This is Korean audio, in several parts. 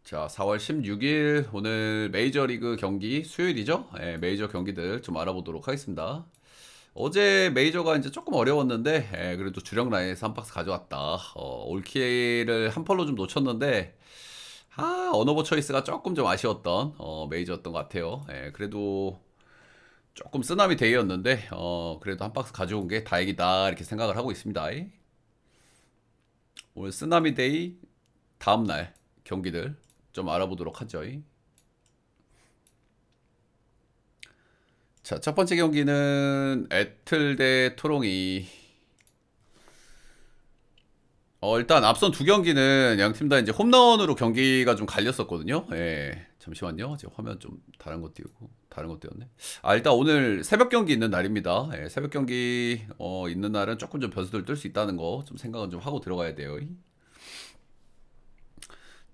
자, 4월 16일 오늘 메이저리그 경기 수요일이죠? 예, 메이저 경기들 좀 알아보도록 하겠습니다. 어제 메이저가 이제 조금 어려웠는데 그래도 주력 라인에서 한 박스 가져왔다. 올킬을 한 펄로 좀 놓쳤는데 언어버 초이스가 조금 좀 아쉬웠던 메이저였던 것 같아요. 그래도 조금 쓰나미 데이였는데 그래도 한 박스 가져온 게 다행이다 이렇게 생각을 하고 있습니다. 오늘 쓰나미 데이 다음날 경기들 좀 알아보도록 하죠. 자, 첫 번째 경기는 애틀 대 토롱이. 일단 앞선 두 경기는 양 팀 다 이제 홈런으로 경기가 좀 갈렸었거든요. 잠시만요. 지금 화면 좀 다른 거 띄우고 다른 거 띄웠네. 일단 오늘 새벽 경기 있는 날입니다. 새벽 경기 있는 날은 조금 좀 변수들 뜰 수 있다는 거 좀 생각은 좀 하고 들어가야 돼요.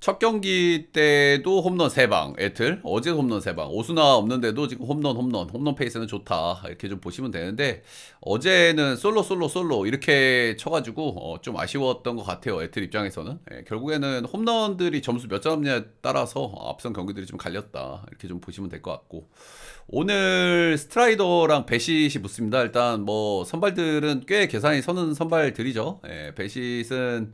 첫 경기 때도 홈런 3방, 애틀. 어제 홈런 3방. 오수나 없는데도 지금 홈런 페이스는 좋다. 이렇게 좀 보시면 되는데, 어제는 솔로 이렇게 쳐가지고, 좀 아쉬웠던 것 같아요. 애틀 입장에서는. 결국에는 홈런들이 점수 몇 점냐에 따라서 앞선 경기들이 좀 갈렸다. 이렇게 좀 보시면 될 것 같고. 오늘 스트라이더랑 배시이 붙습니다. 일단 뭐, 선발들은 꽤 계산이 서는 선발들이죠. 배시은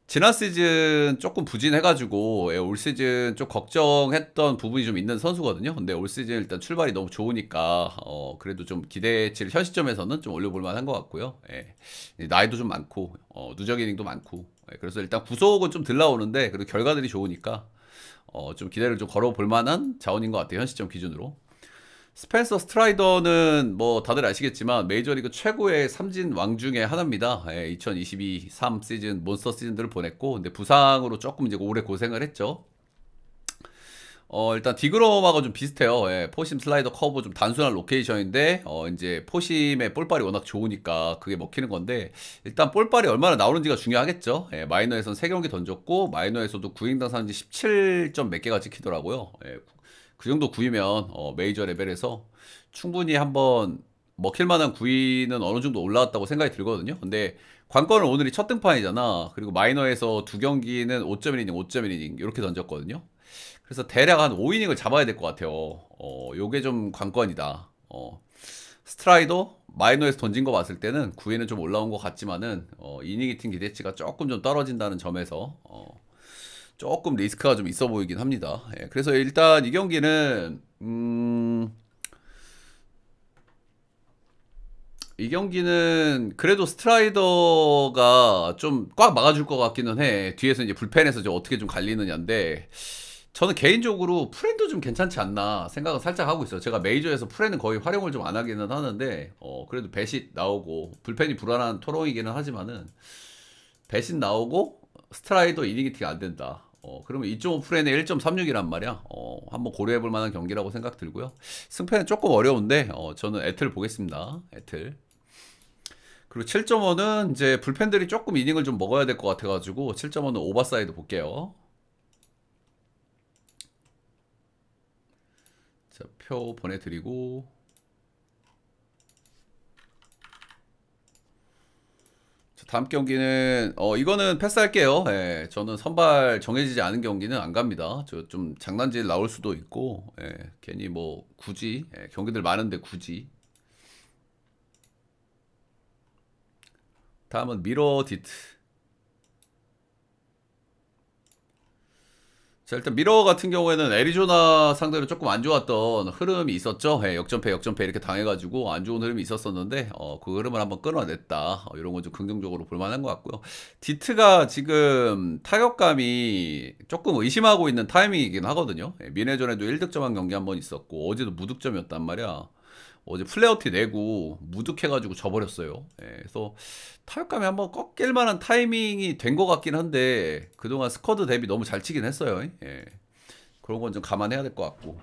지난 시즌 조금 부진해가지고 올 시즌 좀 걱정했던 부분이 좀 있는 선수거든요. 근데 올 시즌 일단 출발이 너무 좋으니까 그래도 좀 기대치를 현 시점에서는 좀 올려볼 만한 것 같고요. 나이도 좀 많고 누적 이닝도 많고 그래서 일단 구속은 좀 덜 나오는데 그래도 결과들이 좋으니까 좀 기대를 좀 걸어볼 만한 자원인 것 같아요. 현 시점 기준으로. 스펜서 스트라이더는 뭐 다들 아시겠지만 메이저리그 최고의 삼진 왕 중에 하나입니다. 2022-3 시즌 몬스터 시즌들을 보냈고 근데 부상으로 조금 이제 오래 고생을 했죠. 일단 디그롬하고 좀 비슷해요. 포심 슬라이더 커브 좀 단순한 로케이션인데 이제 포심의 볼발이 워낙 좋으니까 그게 먹히는 건데 일단 볼발이 얼마나 나오는지가 중요하겠죠. 마이너에서는 3경기 던졌고 마이너에서도 구인당 삼진 17점 몇 개가 찍히더라고요. 그 정도 구이면 메이저 레벨에서 충분히 한번 먹힐 만한 구위는 어느 정도 올라왔다고 생각이 들거든요. 근데 관건은 오늘이 첫 등판이잖아. 그리고 마이너에서 두 경기는 5.1이닝, 5.1이닝 이렇게 던졌거든요. 그래서 대략 한 5이닝을 잡아야 될 것 같아요. 요게 좀 관건이다. 스트라이더 마이너에서 던진 거 봤을 때는 9위는 좀 올라온 것 같지만은 이닝 히팅 기대치가 조금 좀 떨어진다는 점에서 조금 리스크가 좀 있어 보이긴 합니다. 그래서 일단 이 경기는 이 경기는 그래도 스트라이더가 좀 꽉 막아줄 것 같기는 해. 뒤에서 이제 불펜에서 이제 어떻게 좀 갈리느냐인데 저는 개인적으로 프렌도 좀 괜찮지 않나 생각은 살짝 하고 있어요. 제가 메이저에서 프렌은 거의 활용을 좀 안 하기는 하는데 그래도 배시 나오고 불펜이 불안한 토롱이기는 하지만은 배신 나오고 스트라이더 이닝이 안 된다. 그러면 2.5 프렌에 1.36이란 말이야. 한번 고려해볼 만한 경기라고 생각 들고요. 승패는 조금 어려운데 저는 애틀 보겠습니다. 애틀. 그리고 7.5는 이제 불펜들이 조금 이닝을 좀 먹어야 될 것 같아가지고 7.5는 오버사이드 볼게요. 자, 표 보내드리고 자, 다음 경기는 이거는 패스할게요. 저는 선발 정해지지 않은 경기는 안 갑니다. 저 좀 장난질 나올 수도 있고 괜히 뭐 굳이 경기들 많은데 굳이 다음은 미러 디트. 자, 일단 미러 같은 경우에는 애리조나 상대로 조금 안 좋았던 흐름이 있었죠. 역전패 이렇게 당해가지고 안 좋은 흐름이 있었었는데 그 흐름을 한번 끊어냈다. 이런 건 좀 긍정적으로 볼 만한 것 같고요. 디트가 지금 타격감이 조금 의심하고 있는 타이밍이긴 하거든요. 미네전에도 1득점한 경기 한 번 있었고 어제도 무득점이었단 말이야. 어제 플레어티 내고 무득해가지고 져버렸어요. 그래서 타격감이 한번 꺾일 만한 타이밍이 된 것 같긴 한데 그동안 스쿼드 대비 너무 잘 치긴 했어요. 그런 건 좀 감안해야 될 것 같고.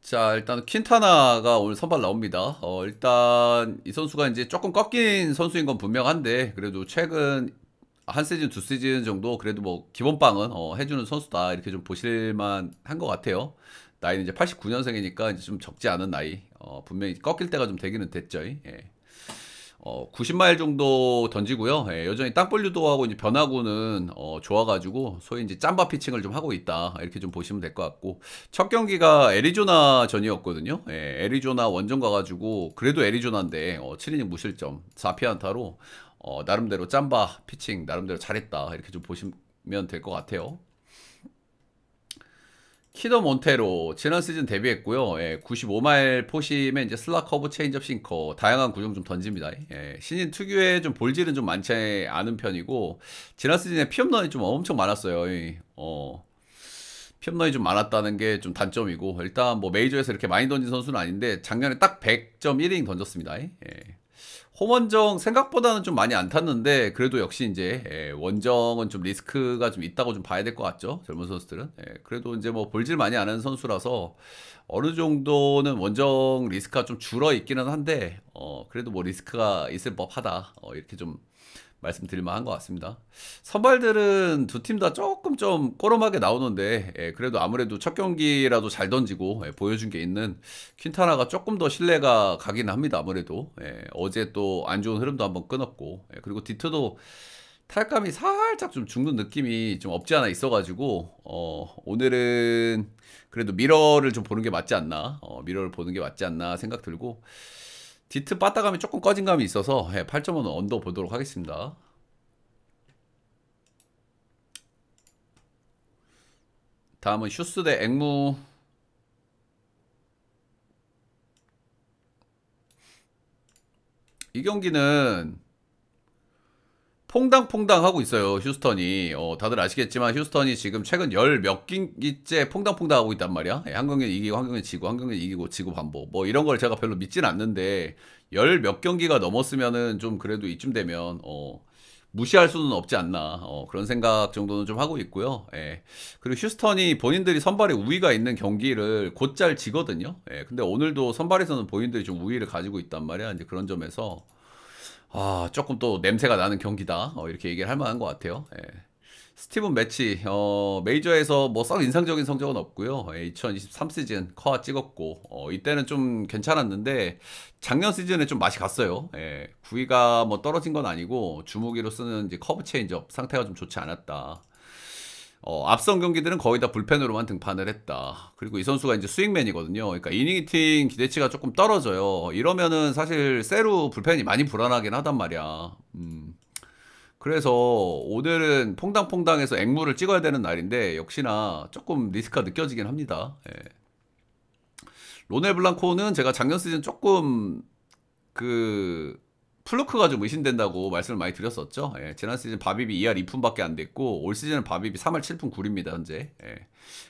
자, 일단 퀸타나가 오늘 선발 나옵니다. 일단 이 선수가 이제 조금 꺾인 선수인 건 분명한데 그래도 최근 한 시즌 두 시즌 정도 그래도 뭐 기본빵은 해주는 선수다 이렇게 좀 보실만 한 것 같아요. 나이는 이제 89년생이니까 이제 좀 적지 않은 나이. 분명히 꺾일 때가 좀 되기는 됐죠. 90마일 정도 던지고요. 예, 여전히 땅볼 유도하고 이제 변화구는 좋아가지고 소위 이제 짬바 피칭을 좀 하고 있다. 이렇게 좀 보시면 될 것 같고 첫 경기가 애리조나 전이었거든요. 예, 애리조나 원정 가가지고 그래도 애리조나인데 7이닝 무실점 4피안타로 나름대로 짬바 피칭 나름대로 잘했다. 이렇게 좀 보시면 될 것 같아요. 키더 몬테로 지난 시즌 데뷔했고요. 예, 95마일 포심에 이제 슬라 커브 체인지업 싱커 다양한 구종 좀 던집니다. 예, 신인 특유의 좀 볼질은 좀 많지 않은 편이고 지난 시즌에 피홈런이 좀 엄청 많았어요. 피홈런이 좀 많았다는 게 좀 단점이고 일단 뭐 메이저에서 이렇게 많이 던진 선수는 아닌데 작년에 딱 100.1이닝 던졌습니다. 예. 홈원정 생각보다는 좀 많이 안 탔는데 그래도 역시 이제 원정은 좀 리스크가 좀 있다고 좀 봐야 될 것 같죠, 젊은 선수들은. 그래도 이제 뭐 볼질 많이 안 하는 선수라서 어느 정도는 원정 리스크가 좀 줄어 있기는 한데 그래도 뭐 리스크가 있을 법하다, 이렇게 좀 말씀드릴 만한 것 같습니다. 선발들은 두 팀 다 조금 좀 꼬름하게 나오는데 그래도 아무래도 첫 경기라도 잘 던지고 보여준 게 있는 퀸타나가 조금 더 신뢰가 가긴 합니다. 아무래도 어제 또 안 좋은 흐름도 한번 끊었고 그리고 디트도 탈감이 살짝 좀 죽는 느낌이 좀 없지 않아 있어가지고 오늘은 그래도 미러를 좀 보는 게 맞지 않나, 미러를 보는 게 맞지 않나 생각 들고 디트 빠따감이 조금 꺼진 감이 있어서 8.5는 언더 보도록 하겠습니다. 다음은 슈스 대 앵무. 이 경기는 퐁당퐁당 하고 있어요. 휴스턴이. 다들 아시겠지만 휴스턴이 지금 최근 열 몇 경기째 퐁당퐁당 하고 있단 말이야. 한 경기는 이기고 한 경기는 지고 한 경기는 이기고 지고 반복. 뭐 이런 걸 제가 별로 믿진 않는데 열 몇 경기가 넘었으면은 좀 그래도 이쯤 되면 무시할 수는 없지 않나, 그런 생각 정도는 좀 하고 있고요. 그리고 휴스턴이 본인들이 선발에 우위가 있는 경기를 곧잘 지거든요. 근데 오늘도 선발에서는 본인들이 좀 우위를 가지고 있단 말이야. 이제 그런 점에서 조금 또 냄새가 나는 경기다, 이렇게 얘기를 할 만한 것 같아요. 스티븐 매치 메이저에서 뭐 썩 인상적인 성적은 없고요. 2023 시즌 커아 찍었고 이때는 좀 괜찮았는데 작년 시즌에 좀 맛이 갔어요. 구위가 뭐 떨어진 건 아니고 주무기로 쓰는 이제 커브 체인지업 상태가 좀 좋지 않았다. 앞선 경기들은 거의 다 불펜으로만 등판을 했다. 그리고 이 선수가 이제 스윙맨이거든요. 그러니까 이닝 히팅 기대치가 조금 떨어져요. 이러면은 사실 세루 불펜이 많이 불안하긴 하단 말이야. 그래서 오늘은 퐁당퐁당해서 앵무를 찍어야 되는 날인데 역시나 조금 리스크가 느껴지긴 합니다. 로넬 블랑코는 제가 작년 시즌 조금 그 플루크가 좀 의심된다고 말씀을 많이 드렸었죠. 지난 시즌 바비비 2할 2푼밖에 안 됐고 올 시즌은 바비비 3할 7푼 9리입니다 현재.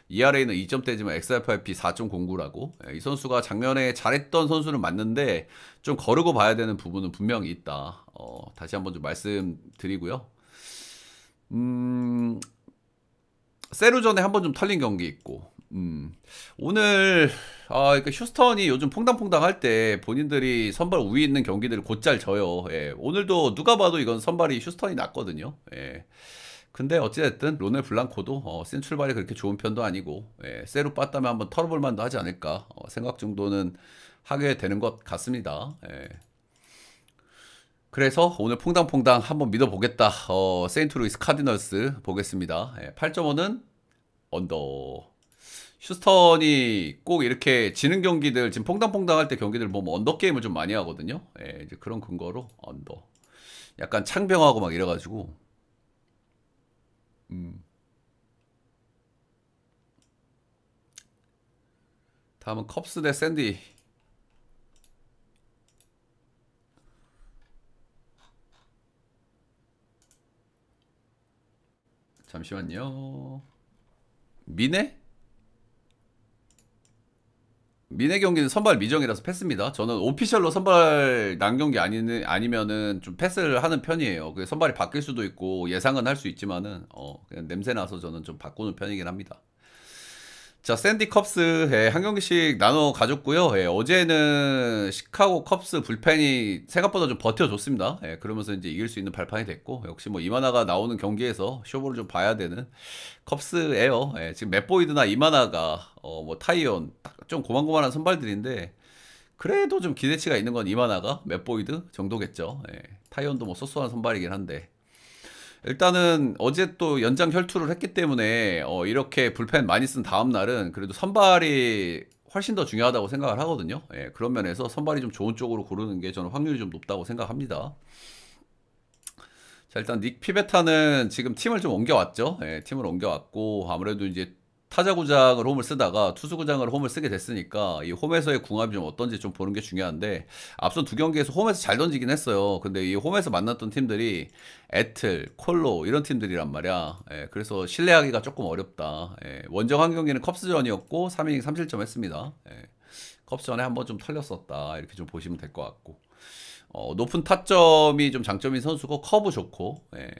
ERA는 2점대지만 XFIP 4.09라고. 이 선수가 작년에 잘했던 선수는 맞는데 좀 거르고 봐야 되는 부분은 분명히 있다. 다시 한번 좀 말씀드리고요. 세루전에 한번 좀 털린 경기 있고 오늘 그러니까 휴스턴이 요즘 퐁당퐁당 할 때 본인들이 선발 우위 있는 경기들을 곧잘 져요. 오늘도 누가 봐도 이건 선발이 휴스턴이 낫거든요. 근데 어찌됐든 로넬 블랑코도 센 출발이 그렇게 좋은 편도 아니고 세루 빠따면 한번 털어볼 만도 하지 않을까 생각 정도는 하게 되는 것 같습니다. 그래서 오늘 퐁당퐁당 한번 믿어보겠다. 세인트루이스 카디널스 보겠습니다. 8.5는 언더. 휴스턴이 꼭 이렇게 지는 경기들, 지금 퐁당퐁당 할 때 경기들 보면 언더 게임을 좀 많이 하거든요. 이제 그런 근거로 언더. 약간 창병하고 막 이래가지고. 다음은 컵스 대 샌디. 잠시만요. 미네? 미네 경기는 선발 미정이라서 패스입니다. 저는 오피셜로 선발 난 경기 아니면은 좀 패스를 하는 편이에요. 그 선발이 바뀔 수도 있고 예상은 할 수 있지만은 그냥 냄새 나서 저는 좀 바꾸는 편이긴 합니다. 자, 샌디 컵스 한 경기씩 나눠 가졌고요. 어제는 시카고 컵스 불펜이 생각보다 좀 버텨줬습니다. 그러면서 이제 이길 수 있는 발판이 됐고 역시 뭐 이마나가 나오는 경기에서 쇼부를 좀 봐야 되는 컵스예요. 지금 맷보이드나 이마나가 뭐 타이온 좀 고만고만한 선발들인데 그래도 좀 기대치가 있는 건 이만하가 맷보이드 정도겠죠. 예. 타이온도 뭐 쏘쏘한 선발이긴 한데 일단은 어제 또 연장 혈투를 했기 때문에 이렇게 불펜 많이 쓴 다음 날은 그래도 선발이 훨씬 더 중요하다고 생각을 하거든요. 예, 그런 면에서 선발이 좀 좋은 쪽으로 고르는 게 저는 확률이 좀 높다고 생각합니다. 자, 일단 닉 피베타는 지금 팀을 좀 옮겨왔죠. 예, 팀을 옮겨왔고 아무래도 이제 타자 구장을 홈을 쓰다가 투수 구장을 홈을 쓰게 됐으니까 이 홈에서의 궁합이 좀 어떤지 좀 보는 게 중요한데 앞선 두 경기에서 홈에서 잘 던지긴 했어요. 근데 이 홈에서 만났던 팀들이 애틀, 콜로 이런 팀들이란 말이야. 예, 그래서 신뢰하기가 조금 어렵다. 예, 원정 한 경기는 컵스전이었고 3이닝 3실점 했습니다. 예, 컵스전에 한번 좀 털렸었다. 이렇게 좀 보시면 될 것 같고 높은 타점이 좀 장점인 선수고 커브 좋고 예.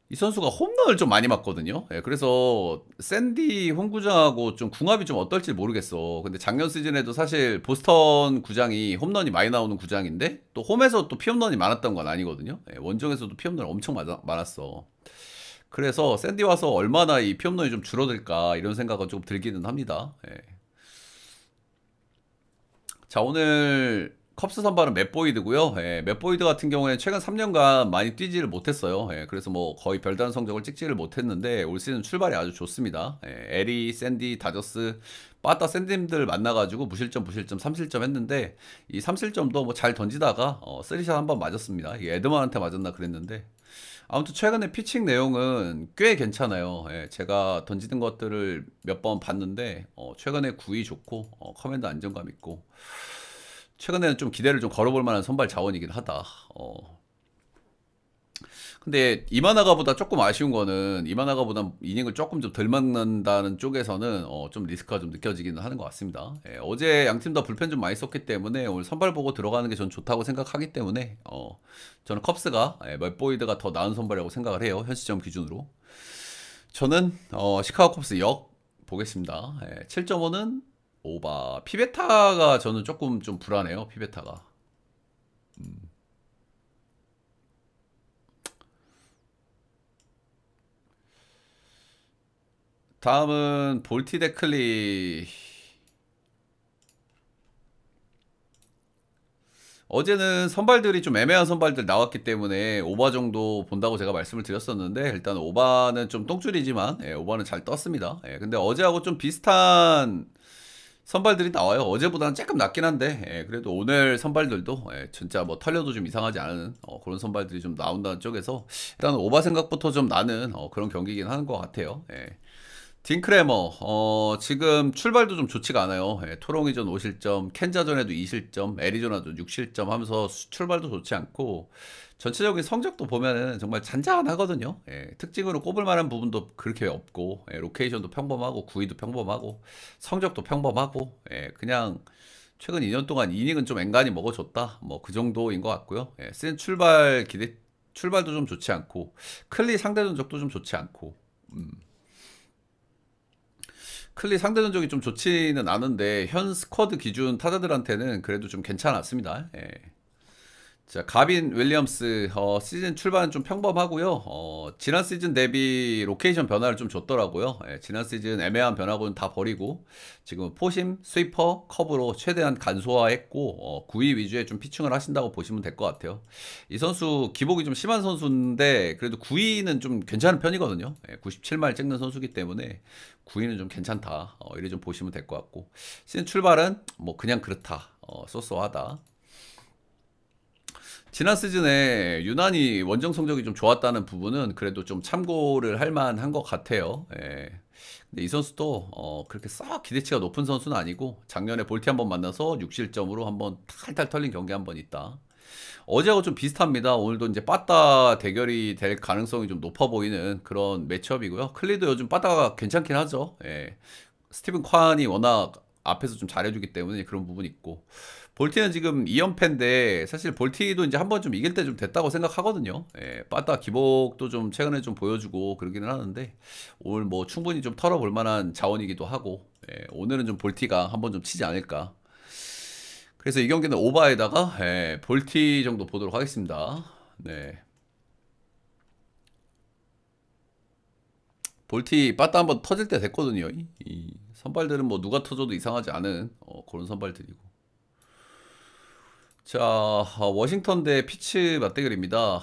이 선수가 홈런을 좀 많이 맞거든요. 예, 그래서 샌디 홈구장하고 좀 궁합이 좀 어떨지 모르겠어. 근데 작년 시즌에도 사실 보스턴 구장이 홈런이 많이 나오는 구장인데 또 홈에서 또 피홈런이 많았던 건 아니거든요. 예, 원정에서도 피홈런이 엄청 많았어. 그래서 샌디 와서 얼마나 이 피홈런이 좀 줄어들까 이런 생각은 좀 들기는 합니다. 예. 자, 오늘 컵스 선발은 맷보이드고요. 예, 맷보이드 같은 경우에는 최근 3년간 많이 뛰지를 못했어요. 예, 그래서 뭐 거의 별다른 성적을 찍지를 못했는데 올 시즌 출발이 아주 좋습니다. 예, 에리, 샌디, 다저스, 빠따 샌디들 만나가지고 무실점, 무실점, 3실점 했는데 이 3실점도 뭐 잘 던지다가 3샷 한번 맞았습니다. 이게 에드먼한테 맞았나 그랬는데 아무튼 최근에 피칭 내용은 꽤 괜찮아요. 예, 제가 던지는 것들을 몇 번 봤는데 최근에 구위 좋고 커맨드 안정감 있고 최근에는 좀 기대를 좀 걸어볼 만한 선발 자원이긴 하다. 근데 이마나가보다 조금 아쉬운 거는 이마나가보다 이닝을 조금 좀 덜 맞는다는 쪽에서는 좀 리스크가 좀 느껴지기는 하는 것 같습니다. 예, 어제 양팀 다 불펜 좀 많이 썼기 때문에 오늘 선발 보고 들어가는 게 전 좋다고 생각하기 때문에 저는 컵스가 맷보이드가 더 나은 선발이라고 생각을 해요. 현 시점 기준으로. 저는 시카고 컵스 역 보겠습니다. 7.5는 오바. 피베타가 저는 조금 좀 불안해요. 피베타가. 다음은 볼티 데클리. 어제는 선발들이 좀 애매한 선발들 나왔기 때문에 오바 정도 본다고 제가 말씀을 드렸었는데 일단 오바는 좀 똥줄이지만 오바는 잘 떴습니다. 근데 어제하고 좀 비슷한 선발들이 나와요. 어제보다는 조금 낫긴 한데 그래도 오늘 선발들도 진짜 뭐 털려도 좀 이상하지 않은 그런 선발들이 좀 나온다는 쪽에서 일단 오바 생각부터 좀 나는 그런 경기이긴 하는 것 같아요. 딘크레머 지금 출발도 좀 좋지가 않아요. 토롱이전 5실점, 켄자전에도 2실점, 애리조나도 6실점 하면서 출발도 좋지 않고 전체적인 성적도 보면은 정말 잔잔하거든요. 특징으로 꼽을 만한 부분도 그렇게 없고 로케이션도 평범하고 구위도 평범하고 성적도 평범하고 그냥 최근 2년 동안 이닝은 좀 앵간히 먹어줬다. 뭐 그 정도인 것 같고요. 센 출발도 좀 좋지 않고 클리 상대 전적도 좀 좋지 않고 클리 상대 전적이 좀 좋지는 않은데 현 스쿼드 기준 타자들한테는 그래도 좀 괜찮았습니다. 자, 가빈 윌리엄스 시즌 출발은 좀 평범하고요. 지난 시즌 대비 로케이션 변화를 좀 줬더라고요. 지난 시즌 애매한 변화고는 다 버리고 지금 포심, 스위퍼, 커브로 최대한 간소화했고 구위 위주의 좀 피칭을 하신다고 보시면 될 것 같아요. 이 선수 기복이 좀 심한 선수인데 그래도 구위는 좀 괜찮은 편이거든요. 97말 찍는 선수기 때문에 구위는 좀 괜찮다. 이래 좀 보시면 될 것 같고 시즌 출발은 뭐 그냥 그렇다. 쏘쏘하다. 지난 시즌에 유난히 원정 성적이 좀 좋았다는 부분은 그래도 좀 참고를 할 만한 것 같아요. 근데 이 선수도 그렇게 싹 기대치가 높은 선수는 아니고 작년에 볼티 한번 만나서 6실점으로 한번 탈탈 털린 경기 한번 있다. 어제하고 좀 비슷합니다. 오늘도 이제 빠따 대결이 될 가능성이 좀 높아 보이는 그런 매치업이고요. 클리도 요즘 빠따가 괜찮긴 하죠. 스티븐 콴이 워낙 앞에서 좀 잘해주기 때문에 그런 부분이 있고 볼티는 지금 2연패인데 사실 볼티도 이제 한번 좀 이길 때 좀 됐다고 생각하거든요. 빠따 기복도 좀 최근에 좀 보여주고 그러기는 하는데 오늘 뭐 충분히 좀 털어볼 만한 자원이기도 하고 오늘은 좀 볼티가 한번 좀 치지 않을까. 그래서 이 경기는 오바에다가 볼티 정도 보도록 하겠습니다. 네. 볼티 빠따 한번 터질 때 됐거든요. 이 선발들은 뭐 누가 터져도 이상하지 않은 그런 선발들이고. 자, 워싱턴 대 피츠 맞대결입니다.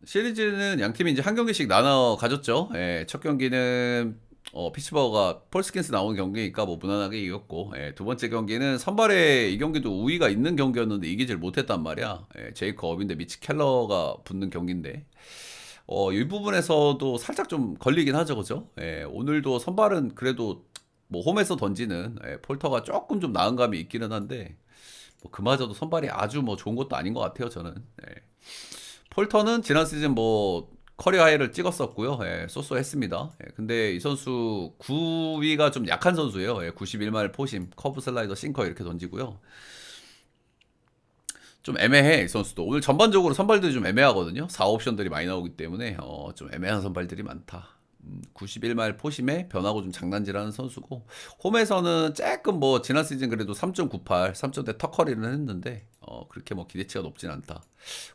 시리즈는 양 팀이 이제 한 경기씩 나눠 가졌죠. 예, 첫 경기는 피츠버그가 폴스킨스 나오는 경기니까 뭐 무난하게 이겼고, 예, 두 번째 경기는 선발에 이 경기도 우위가 있는 경기였는데 이기질 못했단 말이야. 예, 제이크 어빈 대 미치 켈러가 붙는 경기인데, 이 부분에서도 살짝 좀 걸리긴 하죠, 그죠? 예, 오늘도 선발은 그래도 뭐 홈에서 던지는 폴터가 조금 좀 나은 감이 있기는 한데, 뭐 그마저도 선발이 아주 뭐 좋은 것도 아닌 것 같아요, 저는. 예. 폴터는 지난 시즌 뭐 커리어 하이를 찍었었고요. 예, 쏘쏘했습니다. 예, 근데 이 선수 구위가 좀 약한 선수예요. 예, 91마일 포심, 커브 슬라이더, 싱커 이렇게 던지고요. 좀 애매해 이 선수도. 오늘 전반적으로 선발들이 좀 애매하거든요. 4옵션들이 많이 나오기 때문에 좀 애매한 선발들이 많다. 91마일 포심에 변하고 좀 장난질하는 선수고, 홈에서는 조금 뭐 지난 시즌 그래도 3.98, 3점대 턱커리는 했는데 그렇게 뭐 기대치가 높진 않다.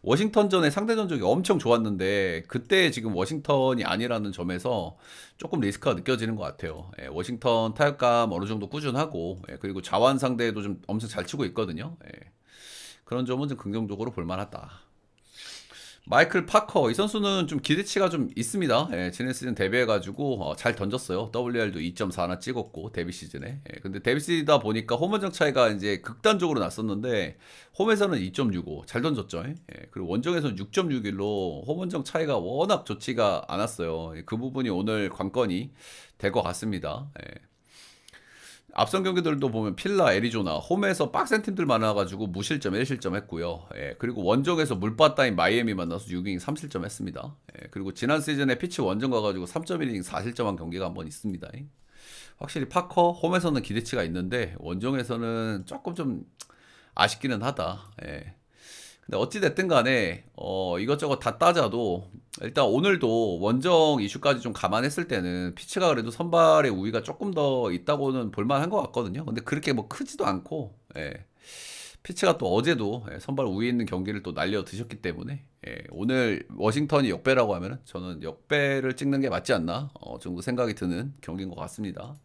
워싱턴전의 상대 전적이 엄청 좋았는데 그때 지금 워싱턴이 아니라는 점에서 조금 리스크가 느껴지는 것 같아요. 예, 워싱턴 타격감 어느 정도 꾸준하고, 예, 그리고 자완 상대도 좀 엄청 잘 치고 있거든요. 예, 그런 점은 좀 긍정적으로 볼만하다. 마이클 파커 이 선수는 좀 기대치가 좀 있습니다. 예, 지난 시즌 데뷔해가지고 잘 던졌어요. WR도 2.4나 찍었고 데뷔 시즌에. 예, 근데 데뷔 시즌이다 보니까 홈원정 차이가 이제 극단적으로 났었는데 홈에서는 2.65 잘 던졌죠. 예, 그리고 원정에서는 6.61로 홈원정 차이가 워낙 좋지가 않았어요. 예, 그 부분이 오늘 관건이 될 것 같습니다. 예. 앞선 경기들도 보면 필라, 애리조나, 홈에서 빡센 팀들 많아가지고 무실점 1실점 했고요. 예, 그리고 원정에서 물바 따인 마이애미 만나서 6이닝 3실점 했습니다. 예, 그리고 지난 시즌에 피치 원정 가가지고 3.1이닝 4실점한 경기가 한번 있습니다. 확실히 파커 홈에서는 기대치가 있는데 원정에서는 조금 좀 아쉽기는 하다. 예. 근데 어찌됐든 간에 이것저것 다 따져도 일단 오늘도 원정 이슈까지 좀 감안했을 때는 피치가 그래도 선발의 우위가 조금 더 있다고는 볼만한 것 같거든요. 근데 그렇게 뭐 크지도 않고, 예. 피치가 또 어제도 선발 우위 있는 경기를 또 날려 드셨기 때문에, 예. 오늘 워싱턴이 역배라고 하면은 저는 역배를 찍는 게 맞지 않나 정도 생각이 드는 경기인 것 같습니다.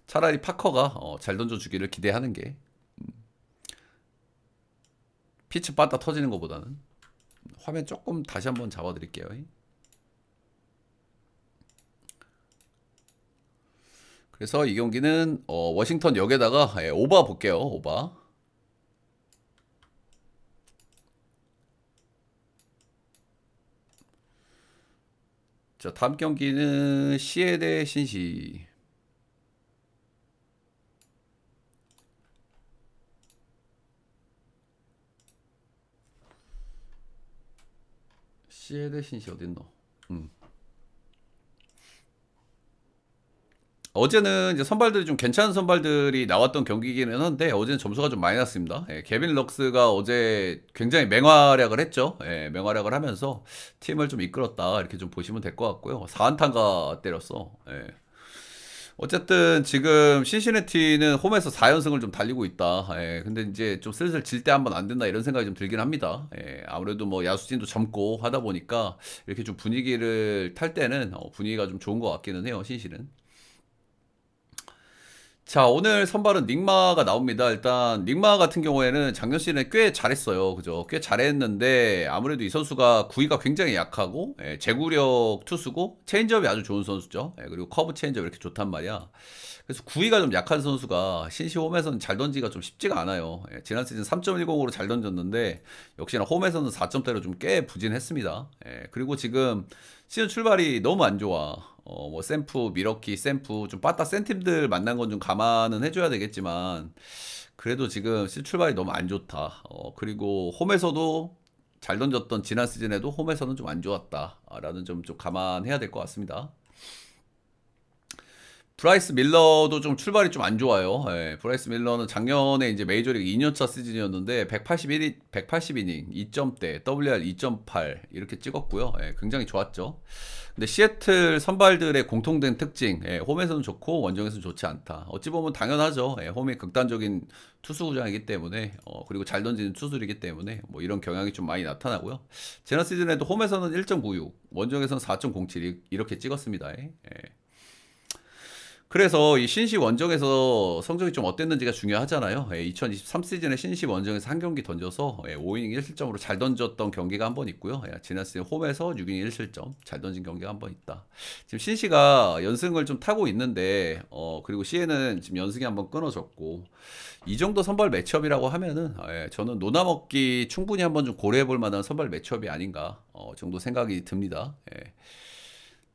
차라리 파커가 잘 던져주기를 기대하는 게 피치 빠따 터지는 것보다는. 화면 조금 다시 한번 잡아드릴게요. 그래서 이 경기는 워싱턴 역에다가 오바 볼게요. 오바. 자, 다음 경기는 시에 대 신시. 시에 대 신시 어딨노? 어제는 이제 선발들이 좀 괜찮은 선발들이 나왔던 경기이기는 한데 어제는 점수가 좀 많이 났습니다. 예, 개빈 럭스가 어제 굉장히 맹활약을 했죠. 예, 맹활약을 하면서 팀을 좀 이끌었다 이렇게 좀 보시면 될 것 같고요. 4안타가 때렸어. 예. 어쨌든 지금 신시내티는 홈에서 4연승을 좀 달리고 있다. 예, 근데 이제 좀 슬슬 질 때 한번 안 된다 이런 생각이 좀 들긴 합니다. 예, 아무래도 뭐 야수진도 젊고 하다 보니까 이렇게 좀 분위기를 탈 때는 분위기가 좀 좋은 것 같기는 해요. 신시는. 자, 오늘 선발은 닉마가 나옵니다. 일단 닉마 같은 경우에는 작년 시즌에 꽤 잘했어요. 그죠? 꽤 잘했는데 아무래도 이 선수가 구위가 굉장히 약하고, 예, 제구력 투수고 체인지업이 아주 좋은 선수죠. 예, 그리고 커브 체인지업 이렇게 좋단 말이야. 그래서 구위가 좀 약한 선수가 신시 홈에서는 잘 던지기가 좀 쉽지가 않아요. 예, 지난 시즌 3.10으로 잘 던졌는데 역시나 홈에서는 4점대로 좀 꽤 부진했습니다. 예, 그리고 지금 시즌 출발이 너무 안 좋아. 뭐 샘프, 미러키, 샘프 좀 빠따 센 팀들 만난 건 좀 감안은 해줘야 되겠지만 그래도 지금 시즌 출발이 너무 안 좋다. 그리고 홈에서도 잘 던졌던 지난 시즌에도 홈에서는 좀 안 좋았다라는 점 좀 감안해야 될 것 같습니다. 브라이스 밀러도 좀 출발이 좀 안 좋아요. 예, 브라이스 밀러는 작년에 이제 메이저리그 2년차 시즌이었는데 180이닝 2점대, WR 2.8 이렇게 찍었고요. 예, 굉장히 좋았죠. 근데 시애틀 선발들의 공통된 특징, 예, 홈에서는 좋고 원정에서는 좋지 않다. 어찌 보면 당연하죠. 예, 홈이 극단적인 투수 구장이기 때문에 그리고 잘 던지는 투수이기 때문에 뭐 이런 경향이 좀 많이 나타나고요. 지난 시즌에도 홈에서는 1.96, 원정에서는 4.07 이렇게 찍었습니다. 예. 그래서 이 신시 원정에서 성적이 좀 어땠는지가 중요하잖아요. 2023 시즌에 신시 원정에서 한 경기 던져서 5이닝 1실점으로 잘 던졌던 경기가 한 번 있고요. 지난 시즌 홈에서 6이닝 1실점 잘 던진 경기가 한 번 있다. 지금 신시가 연승을 좀 타고 있는데 그리고 시에는 지금 연승이 한 번 끊어졌고 이 정도 선발 매치업이라고 하면은 저는 노나먹기 충분히 한번 좀 고려해 볼 만한 선발 매치업이 아닌가 정도 생각이 듭니다.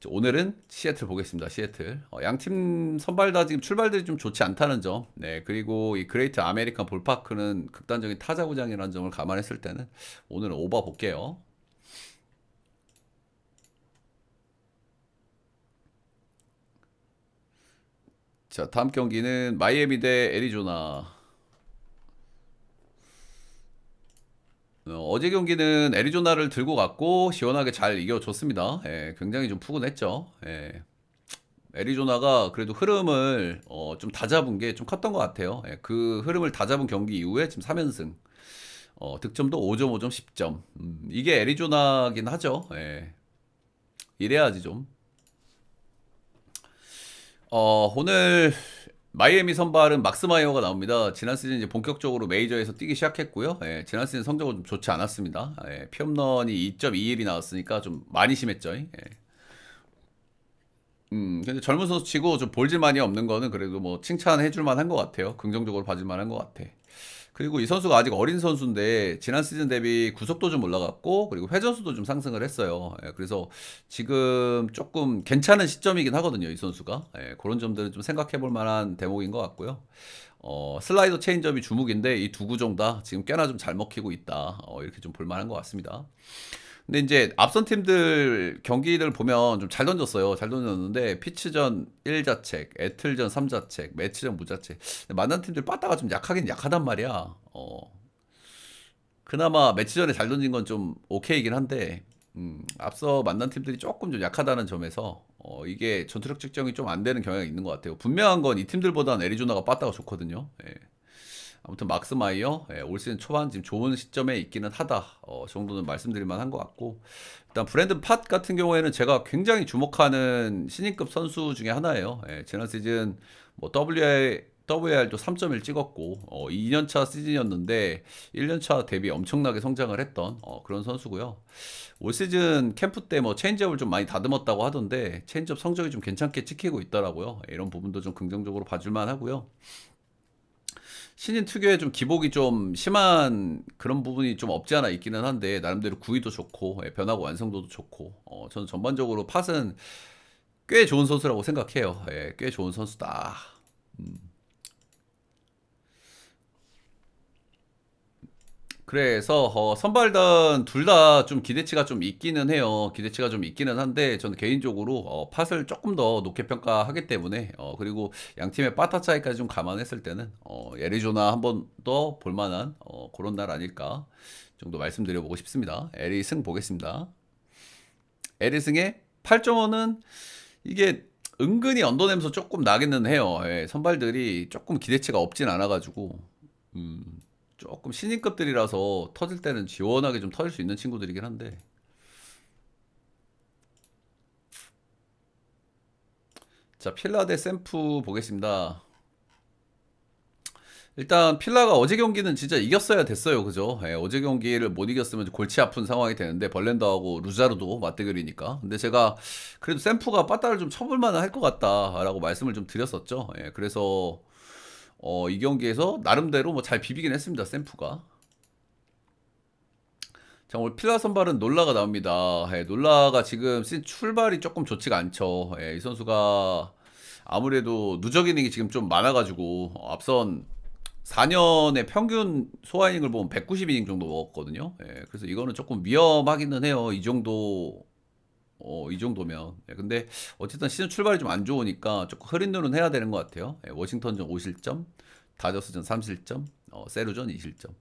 오늘은 시애틀 보겠습니다. 시애틀. 양팀 선발 다 지금 출발들이 좀 좋지 않다는 점. 네, 그리고 이 그레이트 아메리칸 볼파크는 극단적인 타자 구장이라는 점을 감안했을 때는 오늘은 오버 볼게요. 자, 다음 경기는 마이애미 대 애리조나. 어제 경기는 애리조나를 들고 갔고 시원하게 잘 이겨줬습니다. 굉장히 좀 푸근했죠. 애리조나가 그래도 흐름을 좀 다 잡은 게 좀 컸던 것 같아요. 그 흐름을 다 잡은 경기 이후에 지금 3연승. 득점도 5점, 5점, 10점. 이게 애리조나긴 하죠. 이래야지 좀. 오늘 마이애미 선발은 막스 마이어가 나옵니다. 지난 시즌 이제 본격적으로 메이저에서 뛰기 시작했고요. 지난 시즌 성적은 좀 좋지 않았습니다. 피홈런이 2.21이 나왔으니까 좀 많이 심했죠. 근데 젊은 선수 치고 좀 볼질만이 없는 거는 그래도 뭐 칭찬해 줄 만한 것 같아요. 긍정적으로 봐줄 만한 것 같아. 그리고 이 선수가 아직 어린 선수인데 지난 시즌 대비 구속도 좀 올라갔고 그리고 회전수도 좀 상승을 했어요. 그래서 지금 조금 괜찮은 시점이긴 하거든요. 이 선수가. 그런 점들은 좀 생각해 볼 만한 대목인 것 같고요. 슬라이더 체인지업이 주목인데 이 두 구종 다 지금 꽤나 좀 잘 먹히고 있다. 이렇게 좀 볼 만한 것 같습니다. 근데 이제 앞선 팀들 경기를 보면 좀 잘 던졌어요. 잘 던졌는데 피츠전 1자책, 애틀전 3자책, 매치전 무자책. 만난 팀들 빠따가 좀 약하긴 약하단 말이야. 그나마 매치전에 잘 던진 건 좀 오케이긴 한데 앞서 만난 팀들이 조금 좀 약하다는 점에서 이게 전투력 측정이 좀 안 되는 경향이 있는 것 같아요. 분명한 건 이 팀들보다는 애리조나가 빠따가 좋거든요. 아무튼 막스 마이어 올 시즌 초반 지금 좋은 시점에 있기는 하다 정도는 말씀드릴 만한 것 같고 일단 브랜든 팟 같은 경우에는 제가 굉장히 주목하는 신인급 선수 중에 하나예요. 지난 시즌 뭐 WR도 3.1 찍었고 2년차 시즌이었는데 1년차 대비 엄청나게 성장을 했던 그런 선수고요. 올 시즌 캠프 때 뭐 체인지업을 좀 많이 다듬었다고 하던데 체인지업 성적이 좀 괜찮게 찍히고 있더라고요. 이런 부분도 좀 긍정적으로 봐줄만 하고요. 신인 특유의 좀 기복이 좀 심한 그런 부분이 좀 없지 않아 있기는 한데 나름대로 구위도 좋고 변화고 완성도도 좋고 저는 전반적으로 팟은 꽤 좋은 선수라고 생각해요. 꽤 좋은 선수다. 그래서 선발단 둘 다 좀 기대치가 좀 있기는 해요. 기대치가 좀 있기는 한데 저는 개인적으로 팟을 조금 더 높게 평가하기 때문에 그리고 양 팀의 빠타 차이까지 좀 감안했을 때는 애리조나 한 번 더 볼만한 그런 날 아닐까 정도 말씀드려보고 싶습니다. 애리승 보겠습니다. 애리승의 8.5는 이게 은근히 언더냄서 조금 나기는 해요. 선발들이 조금 기대치가 없진 않아가지고 조금 신인급들이라서 터질 때는 지원하게 좀 터질 수 있는 친구들이긴 한데 자 필라 대 샘프 보겠습니다. 일단 필라가 어제 경기는 진짜 이겼어야 됐어요. 그죠? 어제 경기를 못 이겼으면 골치 아픈 상황이 되는데 벌렌더하고 루자르도 맞대결이니까. 근데 제가 그래도 샘프가 빠따를 좀 쳐볼 만은 할 것 같다라고 말씀을 좀 드렸었죠. 그래서 이 경기에서 나름대로 뭐 잘 비비긴 했습니다. 샘프가. 자, 오늘 필라 선발은 놀라가 나옵니다. 놀라가 지금 출발이 조금 좋지가 않죠. 이 선수가 아무래도 누적 이닝이 지금 좀 많아가지고 앞선 4년의 평균 소화 이닝을 보면 190이닝 정도 먹었거든요. 그래서 이거는 조금 위험하기는 해요. 이 정도 이 정도면. 예, 근데 어쨌든 시즌 출발이 좀 안 좋으니까 조금 흐린 눈은 해야 되는 것 같아요. 예, 워싱턴전 5실점, 다저스전 3실점, 세루전 2실점.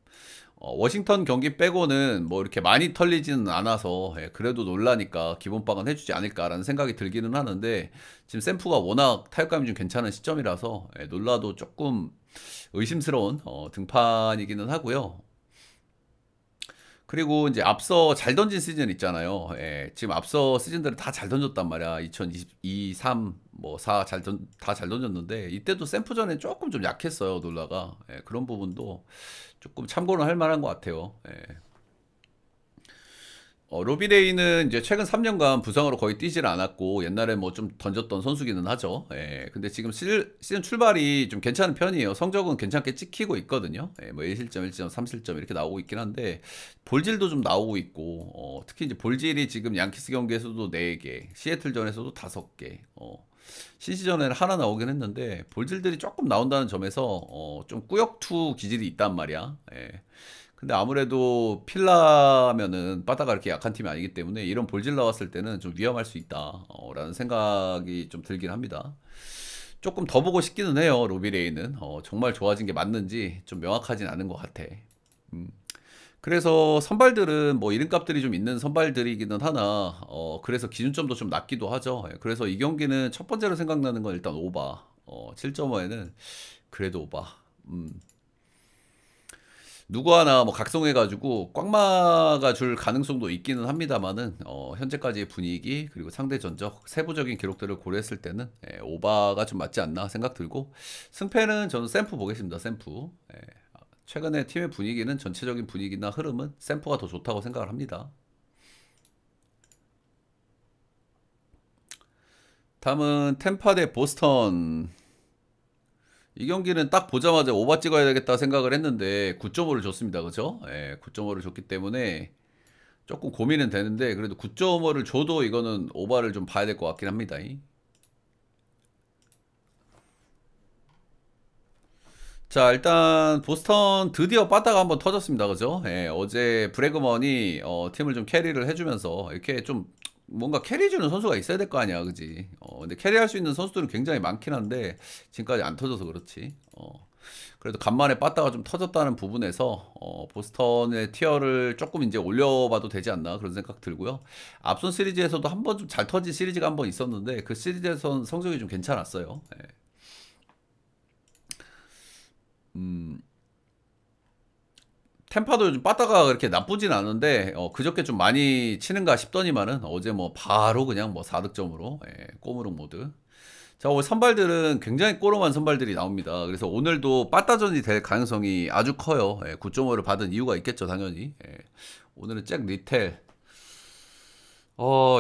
워싱턴 경기 빼고는 뭐 이렇게 많이 털리지는 않아서 예, 그래도 놀라니까 기본빵은 해주지 않을까라는 생각이 들기는 하는데 지금 샘프가 워낙 타격감이 좀 괜찮은 시점이라서 예, 놀라도 조금 의심스러운 등판이기는 하고요. 그리고 이제 앞서 잘 던진 시즌 있잖아요. 예, 지금 앞서 시즌들은 다 잘 던졌단 말이야. 2022, 3, 뭐 4 다 잘 던졌는데 이때도 샘프전에 조금 좀 약했어요. 놀라가. 예, 그런 부분도 조금 참고는 할 만한 것 같아요. 예. 로비레이는 이제 최근 3년간 부상으로 거의 뛰질 않았고 옛날에 뭐 좀 던졌던 선수기는 하죠. 예, 근데 지금 시즌 출발이 좀 괜찮은 편이에요. 성적은 괜찮게 찍히고 있거든요. 예, 뭐 1실점, 1점, 3실점 이렇게 나오고 있긴 한데 볼질도 좀 나오고 있고 특히 이제 볼질이 지금 양키스 경기에서도 4개, 시애틀전에서도 5개, 신시전에는 하나 나오긴 했는데 볼질들이 조금 나온다는 점에서 좀 꾸역투 기질이 있단 말이야. 예. 근데 아무래도 필라면은 바다가 이렇게 약한 팀이 아니기 때문에 이런 볼질 나왔을 때는 좀 위험할 수 있다 라는 생각이 좀 들긴 합니다. 조금 더 보고 싶기는 해요. 로비레이는 정말 좋아진 게 맞는지 좀 명확하진 않은 것 같아. 음. 그래서 선발들은 뭐 이름값들이 좀 있는 선발들이기는 하나 그래서 기준점도 좀 낮기도 하죠. 예, 그래서 이 경기는 첫 번째로 생각나는 건 일단 오바 7.5에는 그래도 오바. 누구 하나 뭐 각성해가지고 꽉 막아줄 가능성도 있기는 합니다만은 현재까지의 분위기 그리고 상대 전적 세부적인 기록들을 고려했을 때는 오바가 좀 맞지 않나 생각 들고 승패는 저는 샘프 보겠습니다. 샘프. 최근에 팀의 분위기는 전체적인 분위기나 흐름은 샘프가 더 좋다고 생각을 합니다. 다음은 템파 대 보스턴. 이 경기는 딱 보자마자 오바 찍어야 되겠다 생각을 했는데 9.5를 줬습니다. 그죠? 예, 9.5를 줬기 때문에 조금 고민은 되는데 그래도 9.5를 줘도 이거는 오바를 좀 봐야 될 것 같긴 합니다. 자, 일단 보스턴 드디어 빠따가 한번 터졌습니다. 그죠? 예, 어제 브래그먼이 팀을 좀 캐리를 해주면서 이렇게 좀 뭔가 캐리해주는 선수가 있어야 될 거 아니야. 그지? 근데 캐리할 수 있는 선수들은 굉장히 많긴 한데 지금까지 안 터져서 그렇지. 그래도 간만에 빠따가 좀 터졌다는 부분에서 보스턴의 티어를 조금 이제 올려봐도 되지 않나 그런 생각 들고요. 앞선 시리즈에서도 한 번 좀 잘 터진 시리즈가 한 번 있었는데 그 시리즈에선 성적이 좀 괜찮았어요. 예. 음, 템파도 요즘 빠따가 그렇게 나쁘진 않은데 그저께 좀 많이 치는가 싶더니만은 어제 뭐 바로 그냥 뭐 4득점으로 꼬무룩 모드. 자, 오늘 선발들은 굉장히 꼬름한 선발들이 나옵니다. 그래서 오늘도 빠따전이 될 가능성이 아주 커요. 9.5를 받은 이유가 있겠죠, 당연히. 오늘은 잭 리텔.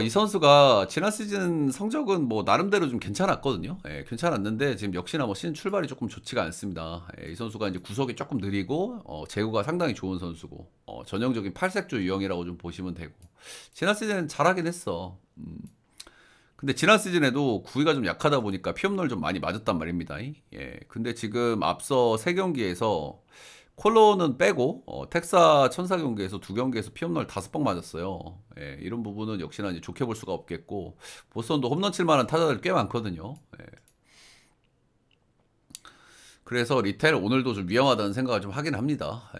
이 선수가 지난 시즌 성적은 뭐 나름대로 좀 괜찮았거든요. 괜찮았는데 지금 역시나 뭐 시즌 출발이 조금 좋지가 않습니다. 이 선수가 이제 구속이 조금 느리고 제구가 상당히 좋은 선수고 전형적인 팔색조 유형이라고 좀 보시면 되고 지난 시즌은 잘하긴 했어. 근데 지난 시즌에도 구위가 좀 약하다 보니까 피업널 좀 많이 맞았단 말입니다. 근데 지금 앞서 세 경기에서 콜로는 빼고 텍사 천사 경기에서 두 경기에서 피업널 5방 맞았어요. 이런 부분은 역시나 이제 좋게 볼 수가 없겠고 보스턴도 홈런 칠 만한 타자들 꽤 많거든요. 그래서 리텔 오늘도 좀 위험하다는 생각을 좀 하긴 합니다.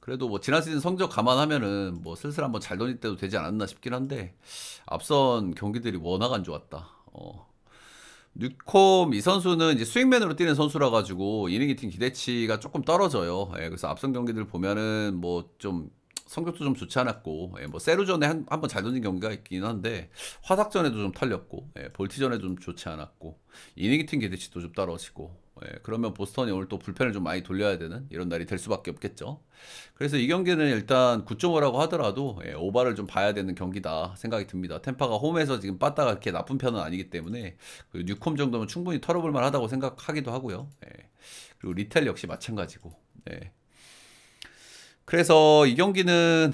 그래도 뭐 지난 시즌 성적 감안하면은 뭐 슬슬 한번 잘 던질 때도 되지 않았나 싶긴 한데 앞선 경기들이 워낙 안 좋았다. 뉴콤 이 선수는 이제 스윙맨으로 뛰는 선수라 가지고 이닝 히팅 기대치가 조금 떨어져요. 그래서 앞선 경기들 보면은 뭐 좀 성적도 좀 좋지 않았고, 뭐 세루전에 한 번 잘 던진 경기가 있긴 한데 화삭전에도 좀 털렸고, 볼티전에도 좀 좋지 않았고 이닝 히팅 기대치도 좀 떨어지고. 그러면 보스턴이 오늘 또 불펜을 좀 많이 돌려야 되는 이런 날이 될 수밖에 없겠죠. 그래서 이 경기는 일단 9.5라고 하더라도 오바를 좀 봐야 되는 경기다 생각이 듭니다. 템파가 홈에서 지금 빠따가 그렇게 나쁜 편은 아니기 때문에 그 뉴콤 정도면 충분히 털어볼 만하다고 생각하기도 하고요. 그리고 리텔 역시 마찬가지고. 그래서 이 경기는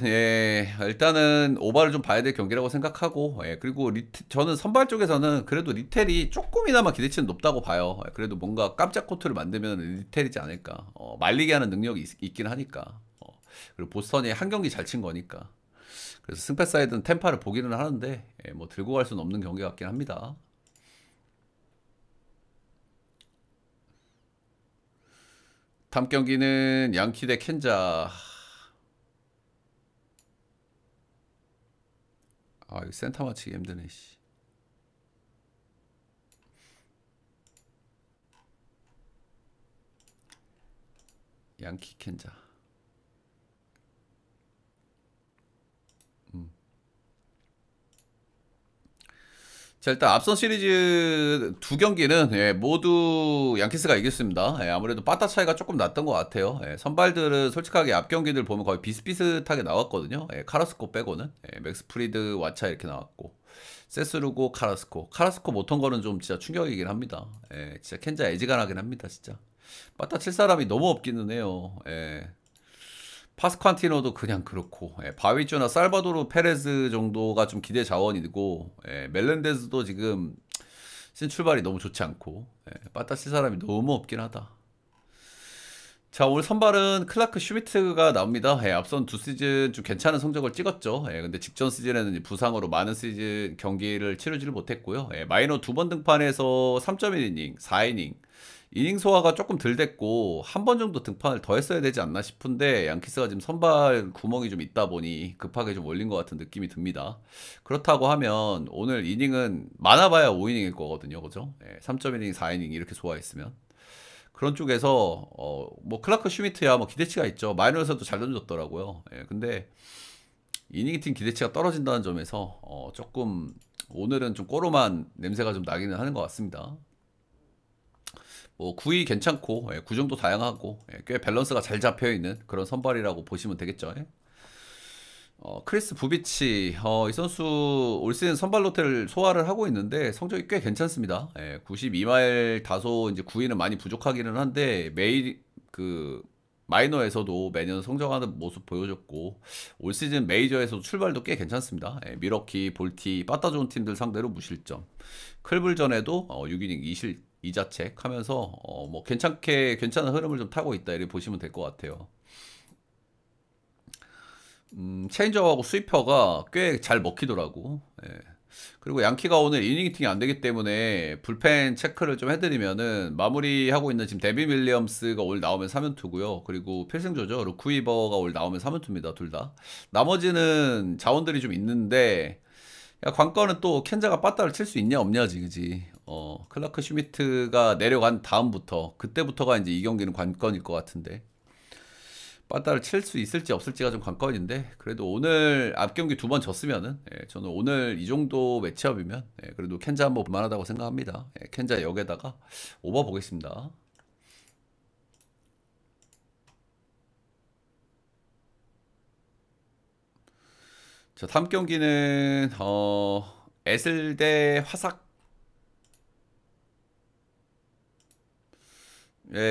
일단은 오바를 좀 봐야 될 경기라고 생각하고 그리고 저는 선발 쪽에서는 그래도 리텔이 조금이나마 기대치는 높다고 봐요. 그래도 뭔가 깜짝 코트를 만들면 리텔이지 않을까. 말리게 하는 능력이 있긴 하니까. 그리고 보스턴이 한 경기 잘 친 거니까. 그래서 승패 사이드는 템파를 보기는 하는데 뭐 들고 갈 수는 없는 경기 같긴 합니다. 다음 경기는 양키 대 켄자. 아, 이거 센터 맞히기 힘드네, 씨. 양키 켄자. 자, 일단 앞선 시리즈 두 경기는 모두 양키스가 이겼습니다. 아무래도 빠따 차이가 조금 났던 것 같아요. 선발들은 솔직하게 앞 경기들 보면 거의 비슷비슷하게 나왔거든요. 카라스코 빼고는 맥스 프리드, 와차 이렇게 나왔고 세스루고 카라스코 못한 거는 좀 진짜 충격이긴 합니다. 진짜 켄자 애지간하긴 합니다, 진짜. 빠따 칠 사람이 너무 없기는 해요. 파스칸티노도 그냥 그렇고 바위주나 살바도르 페레즈 정도가 좀 기대 자원이고 멜렌데즈도 지금 출발이 너무 좋지 않고 빠따 칠 사람이 너무 없긴 하다. 자, 오늘 선발은 클라크 슈미트가 나옵니다. 앞선 두 시즌 좀 괜찮은 성적을 찍었죠. 근데 직전 시즌에는 부상으로 많은 시즌 경기를 치르지를 못했고요. 마이너 두 번 등판해서 3.1이닝, 4이닝. 이닝 소화가 조금 덜 됐고 한 번 정도 등판을 더 했어야 되지 않나 싶은데 양키스가 지금 선발 구멍이 좀 있다 보니 급하게 좀 올린 것 같은 느낌이 듭니다. 그렇다고 하면 오늘 이닝은 많아봐야 5이닝일 거거든요. 그죠? 3.1이닝, 4이닝 이렇게 소화했으면. 그런 쪽에서 뭐 클라크 슈미트야 뭐 기대치가 있죠. 마이너에서도 잘 던졌더라고요. 근데 이닝 팀 기대치가 떨어진다는 점에서 조금 오늘은 좀 꼬로만 냄새가 좀 나기는 하는 것 같습니다. 뭐 구위 괜찮고 구종도 다양하고 꽤 밸런스가 잘 잡혀 있는 그런 선발이라고 보시면 되겠죠. 크리스 부비치 이 선수 올 시즌 선발 로테를 소화를 하고 있는데 성적이 꽤 괜찮습니다. 92마일 다소 이제 구위는 많이 부족하기는 한데 매일 그 마이너에서도 매년 성장하는 모습 보여줬고 올 시즌 메이저에서도 출발도 꽤 괜찮습니다. 미러키, 볼티, 빠따 좋은 팀들 상대로 무실점. 클불전에도 6이닝 2자책 하면서 뭐 괜찮은 흐름을 좀 타고 있다 이렇게 보시면 될 것 같아요. 체인저하고 스위퍼가 꽤 잘 먹히더라고. 그리고 양키가 오늘 이닝 히팅이 안 되기 때문에 불펜 체크를 좀 해드리면은 마무리하고 있는 지금 데비 윌리엄스가 올 나오면 3연투고요. 그리고 필승조죠. 루크위버가 올 나오면 3연투입니다. 둘 다. 나머지는 자원들이 좀 있는데 야, 관건은 또 켄자가 빠따를 칠 수 있냐 없냐지, 그지? 클라크 슈미트가 내려간 다음부터 그때부터가 이제 이 경기는 관건일 것 같은데. 빠따를 칠 수 있을지 없을지가 좀 관건인데 그래도 오늘 앞 경기 두 번 졌으면은 저는 오늘 이 정도 매치업이면 그래도 켄자 한번 볼만하다고 생각합니다. 켄자 역에다가 오버 보겠습니다. 자, 다음 경기는 에슬 대 화삭.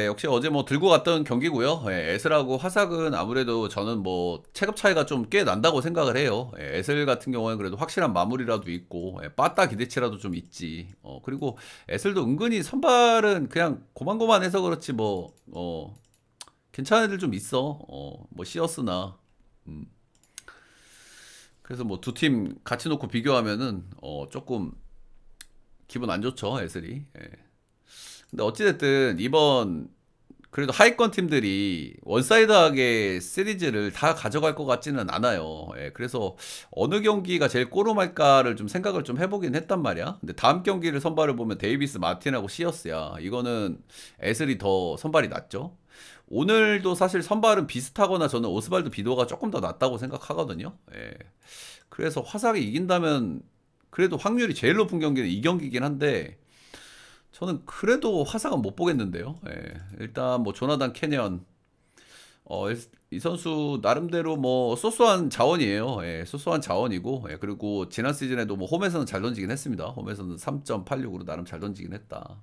역시 어제 뭐 들고 갔던 경기고요. 에슬하고 화삭은 아무래도 저는 뭐 체급 차이가 좀 꽤 난다고 생각을 해요. 에슬 같은 경우는 그래도 확실한 마무리라도 있고 빠따 기대치라도 좀 있지. 그리고 에슬도 은근히 선발은 그냥 고만고만해서 그렇지 뭐 괜찮은 애들 좀 있어. 뭐 시어스나 그래서 뭐 두 팀 같이 놓고 비교하면은 조금 기분 안 좋죠, 에슬이. 근데 어찌됐든 이번 그래도 하위권 팀들이 원사이드하게 시리즈를 다 가져갈 것 같지는 않아요. 그래서 어느 경기가 제일 꼬름할까를 좀 생각을 좀 해보긴 했단 말이야. 근데 다음 경기를 선발을 보면 데이비스, 마틴하고 시어스야. 이거는 에슬이 더 선발이 낫죠. 오늘도 사실 선발은 비슷하거나 저는 오스발드 비도가 조금 더 낫다고 생각하거든요. 그래서 화삭이 이긴다면 그래도 확률이 제일 높은 경기는 이 경기긴 한데 저는 그래도 화상은 못 보겠는데요. 일단 뭐 조나단 캐년 이 선수 나름대로 뭐 소소한 자원이에요. 소소한 자원이고 그리고 지난 시즌에도 뭐 홈에서는 잘 던지긴 했습니다. 홈에서는 3.86으로 나름 잘 던지긴 했다.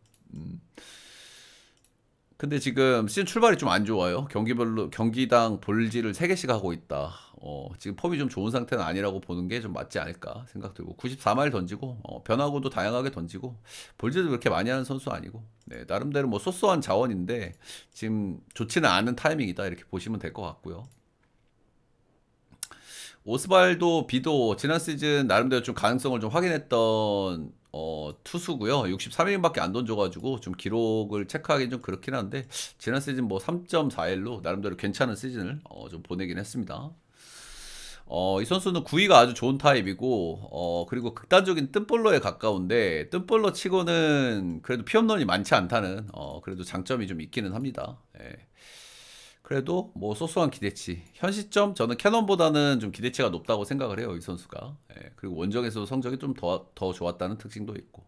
근데 지금 시즌 출발이 좀 안 좋아요. 경기당 볼질을 3개씩 하고 있다. 지금 폼이 좀 좋은 상태는 아니라고 보는 게 좀 맞지 않을까 생각 들고 94마일 던지고 변화구도 다양하게 던지고 볼질도 그렇게 많이 하는 선수 아니고 나름대로 뭐 소소한 자원인데 지금 좋지는 않은 타이밍이다 이렇게 보시면 될 것 같고요. 오스발도 비도 지난 시즌 나름대로 좀 가능성을 좀 확인했던 투수고요. 63이닝밖에 안 던져가지고 좀 기록을 체크하기 좀 그렇긴 한데 지난 시즌 뭐 3.41로 나름대로 괜찮은 시즌을 좀 보내긴 했습니다. 이 선수는 구위가 아주 좋은 타입이고 그리고 극단적인 뜬볼러에 가까운데 뜬볼러 치고는 그래도 피홈런이 많지 않다는 그래도 장점이 좀 있기는 합니다. 예. 그래도 뭐 소소한 기대치. 현 시점 저는 캐논보다는 좀 기대치가 높다고 생각을 해요, 이 선수가. 예, 그리고 원정에서 성적이 좀 더 좋았다는 특징도 있고.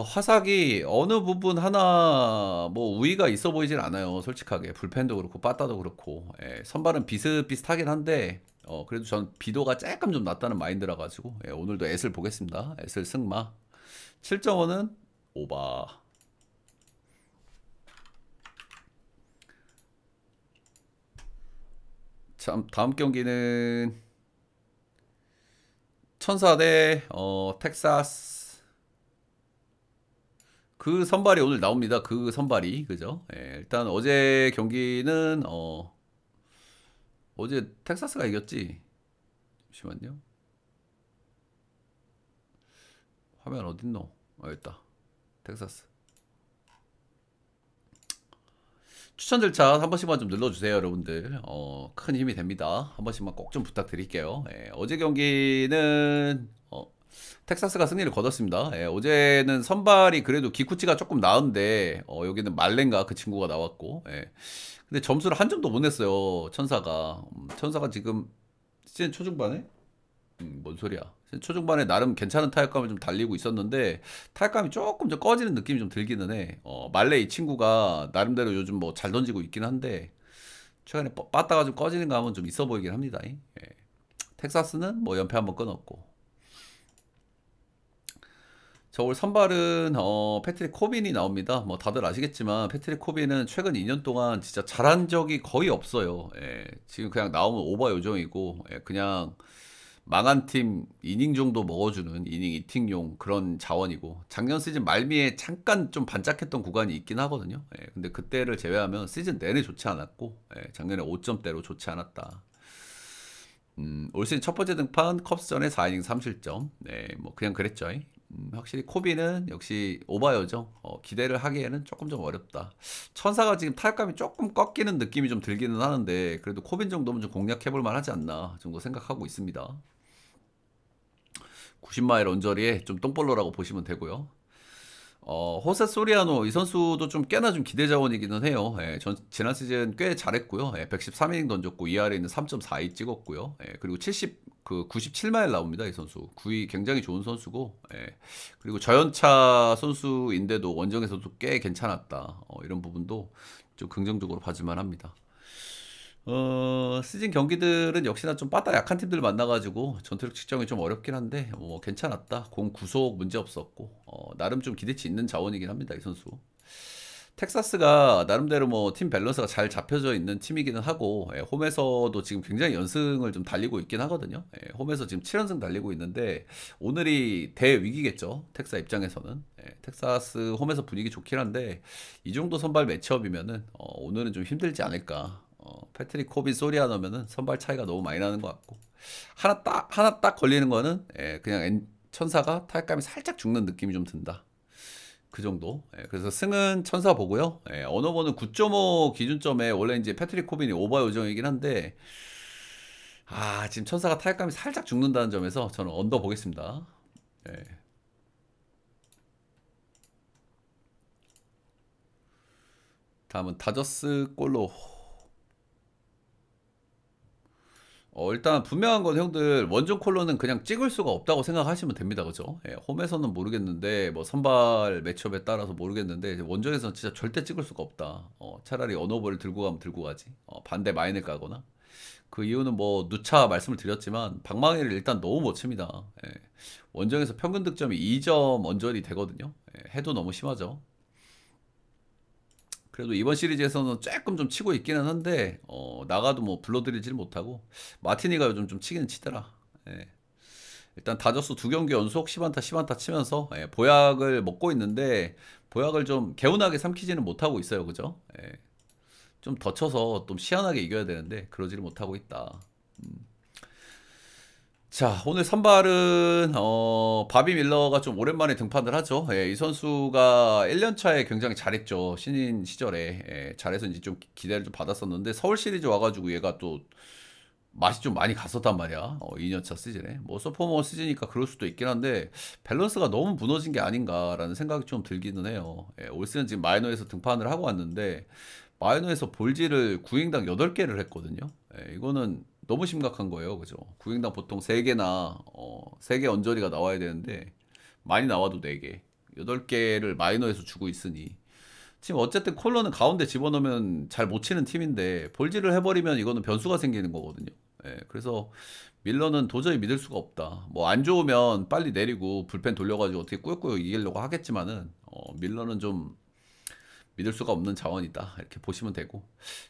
화삭이 어느 부분 하나 뭐 우위가 있어 보이진 않아요, 솔직하게. 불펜도 그렇고 빠따도 그렇고. 예, 선발은 비슷비슷하긴 한데 그래도 전 비도가 조금 좀 낫다는 마인드라 가지고 예, 오늘도 애슬 보겠습니다. 애슬 승마. 7.5는 오바. 참 다음 경기는 천사 대 텍사스. 그 선발이 오늘 나옵니다. 그 선발이 그죠? 예, 일단 어제 경기는 어제 텍사스가 이겼지. 잠시만요. 화면 어딨노? 여기 있다. 텍사스. 추천 절차 한 번씩만 좀 눌러주세요, 여러분들. 큰 힘이 됩니다. 한 번씩만 꼭 좀 부탁드릴게요. 예, 어제 경기는 텍사스가 승리를 거뒀습니다. 예, 어제는 선발이 그래도 기쿠치가 조금 나은데 여기는 말렌가 그 친구가 나왔고. 예. 근데 점수를 한 점도 못 냈어요, 천사가. 천사가 지금 시즌 초중반에 뭔 소리야? 시즌 초중반에 나름 괜찮은 타격감을 좀 달리고 있었는데 타격감이 조금 좀 꺼지는 느낌이 좀 들기는 해. 말레 이 친구가 나름대로 요즘 뭐 잘 던지고 있긴 한데 최근에 빠따가 좀 꺼지는 감은 좀 있어 보이긴 합니다. 예. 텍사스는 뭐 연패 한번 끊었고. 저 올 선발은 패트릭 코빈이 나옵니다. 뭐 다들 아시겠지만 패트릭 코빈은 최근 2년 동안 진짜 잘한 적이 거의 없어요. 예, 지금 그냥 나오면 오버 요정이고 예, 그냥 망한 팀 이닝 정도 먹어주는 이닝 이팅용 그런 자원이고 작년 시즌 말미에 잠깐 좀 반짝했던 구간이 있긴 하거든요. 예, 근데 그때를 제외하면 시즌 내내 좋지 않았고 예, 작년에 5점대로 좋지 않았다. 올 시즌 첫 번째 등판 컵스전에 4이닝 3실점. 네, 뭐 그냥 그랬죠. 확실히 코비는 역시 오바요정. 기대를 하기에는 조금 좀 어렵다. 천사가 지금 타격감이 조금 꺾이는 느낌이 좀 들기는 하는데 그래도 코빈 정도면 좀 공략해볼 만하지 않나 정도 생각하고 있습니다. 90마일 언저리에 좀 똥볼로라고 보시면 되고요. 호세 소리아노 이 선수도 좀 꽤나 좀 기대 자원이기는 해요. 예, 지난 시즌 꽤 잘했고요. 예, 113이닝 던졌고 ERA는 3.42 찍었고요. 예, 그리고 97마일 나옵니다. 이 선수. 구위 굉장히 좋은 선수고. 예, 그리고 저연차 선수인데도 원정에서도 꽤 괜찮았다. 이런 부분도 좀 긍정적으로 봐줄만 합니다. 시즌 경기들은 역시나 좀 빠따 약한 팀들 만나가지고 전투력 측정이 좀 어렵긴 한데 괜찮았다. 공 구속 문제 없었고 나름 좀 기대치 있는 자원이긴 합니다. 이 선수. 텍사스가 나름대로 뭐 팀 밸런스가 잘 잡혀져 있는 팀이기는 하고 예, 홈에서도 지금 굉장히 연승을 좀 달리고 있긴 하거든요. 예, 홈에서 지금 7연승 달리고 있는데 오늘이 대위기겠죠. 텍사 입장에서는. 예, 텍사스 홈에서 분위기 좋긴 한데 이 정도 선발 매치업이면은 오늘은 좀 힘들지 않을까. 패트릭 코빈 소리아 넣으면은 선발 차이가 너무 많이 나는 것 같고 하나 딱 걸리는 거는 예, 그냥 천사가 타격감이 살짝 죽는 느낌이 좀 든다. 그 정도. 예, 그래서 승은 천사 보고요. 예, 언어버는 9.5 기준점에 원래 이제 패트릭 코빈이 오버 요정이긴 한데 지금 천사가 타격감이 살짝 죽는다는 점에서 저는 언더 보겠습니다. 예. 다음은 다저스 골로. 일단 분명한 건 형들 원정 콜로는 그냥 찍을 수가 없다고 생각하시면 됩니다. 그죠? 예, 홈에서는 모르겠는데 뭐 선발 매치업에 따라서 모르겠는데 이제 원정에서는 진짜 절대 찍을 수가 없다. 차라리 언어버를 들고 가면 들고 가지. 반대 마인을 까거나. 그 이유는 뭐 누차 말씀을 드렸지만 방망이를 일단 너무 못 칩니다. 예, 원정에서 평균 득점이 2점 언저리 되거든요. 예, 해도 너무 심하죠. 그래도 이번 시리즈에서는 조금 좀 치고 있기는 한데 나가도 뭐 불러들이질 못하고 마티니가 요즘 좀 치기는 치더라. 예. 일단 다저스 두 경기 연속 10안타 치면서 보약을 먹고 있는데 보약을 좀 개운하게 삼키지는 못하고 있어요. 그죠? 좀 더 쳐서 좀 시원하게 이겨야 되는데 그러지를 못하고 있다. 자, 오늘 선발은 바비 밀러가 좀 오랜만에 등판을 하죠. 예, 이 선수가 1년 차에 굉장히 잘했죠. 신인 시절에 잘해서 이제 좀 기대를 좀 받았었는데 서울 시리즈 와가지고 얘가 또 맛이 좀 많이 갔었단 말이야. 2년 차 시즌에 뭐 소포머 시즌이니까 그럴 수도 있긴 한데 밸런스가 너무 무너진 게 아닌가라는 생각이 좀 들기는 해요. 올 시즌 지금 마이너에서 등판을 하고 왔는데 마이너에서 볼질을 구행당 8개를 했거든요. 이거는 너무 심각한 거예요. 그죠? 구행당 보통 3개나 3개 언저리가 나와야 되는데 많이 나와도 4개, 8개를 마이너에서 주고 있으니 지금 어쨌든 콜러는 가운데 집어넣으면 잘 못 치는 팀인데 볼질을 해버리면 이거는 변수가 생기는 거거든요. 그래서 밀러는 도저히 믿을 수가 없다. 뭐 안 좋으면 빨리 내리고 불펜 돌려가지고 어떻게 꾸역꾸역 이기려고 하겠지만은 밀러는 좀 믿을 수가 없는 자원이다. 이렇게 보시면 되고.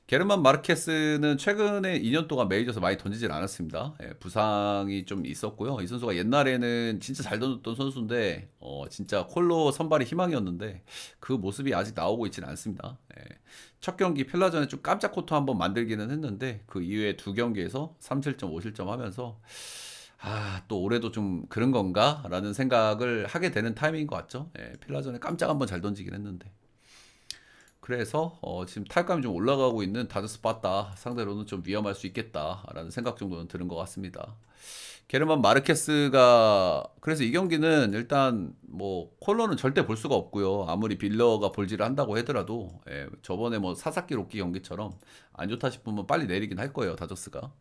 게르만 마르케스는 최근에 2년 동안 메이저에서 많이 던지질 않았습니다. 부상이 좀 있었고요. 이 선수가 옛날에는 진짜 잘 던졌던 선수인데 진짜 콜로 선발이 희망이었는데 그 모습이 아직 나오고 있지는 않습니다. 첫 경기 필라전에 좀 깜짝 코트 한번 만들기는 했는데 그 이후에 두 경기에서 3실점, 5실점 하면서 또 올해도 좀 그런 건가? 라는 생각을 하게 되는 타이밍인 것 같죠. 필라전에 깜짝 한번 잘 던지긴 했는데. 그래서 지금 타격감이 좀 올라가고 있는 다저스 빠따 상대로는 좀 위험할 수 있겠다라는 생각 정도는 드는 것 같습니다. 게르만 마르케스가 그래서 이 경기는 일단 뭐 콜러는 절대 볼 수가 없고요. 아무리 빌러가 볼질을 한다고 하더라도 저번에 뭐 사사키 로키 경기처럼 안 좋다 싶으면 빨리 내리긴 할 거예요. 다저스가.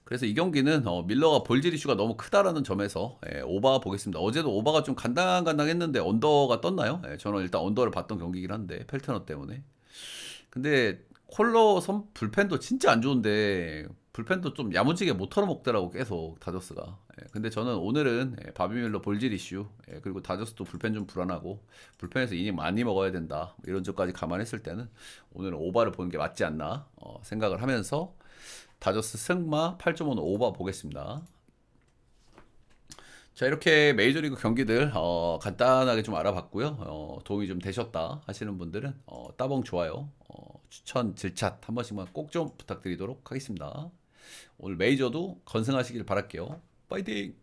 그래서 이 경기는 밀러가 볼질 이슈가 너무 크다라는 점에서 오바 보겠습니다. 어제도 오바가 좀 간당간당했는데 언더가 떴나요? 저는 일단 언더를 봤던 경기긴 한데 펠트너 때문에. 근데 콜러 선 불펜도 진짜 안 좋은데 불펜도 좀 야무지게 못 털어먹더라고 계속 다저스가. 근데 저는 오늘은 바비 밀러 볼질 이슈 그리고 다저스도 불펜 좀 불안하고 불펜에서 이닝 많이 먹어야 된다 이런 점까지 감안했을 때는 오늘은 오바를 보는 게 맞지 않나 생각을 하면서 다저스 승마 8.5는 오버 보겠습니다. 자, 이렇게 메이저리그 경기들 간단하게 좀 알아봤고요. 도움이 좀 되셨다 하시는 분들은 따봉 좋아요, 추천 질샷 한 번씩만 꼭 좀 부탁드리도록 하겠습니다. 오늘 메이저도 건승하시길 바랄게요. 파이팅!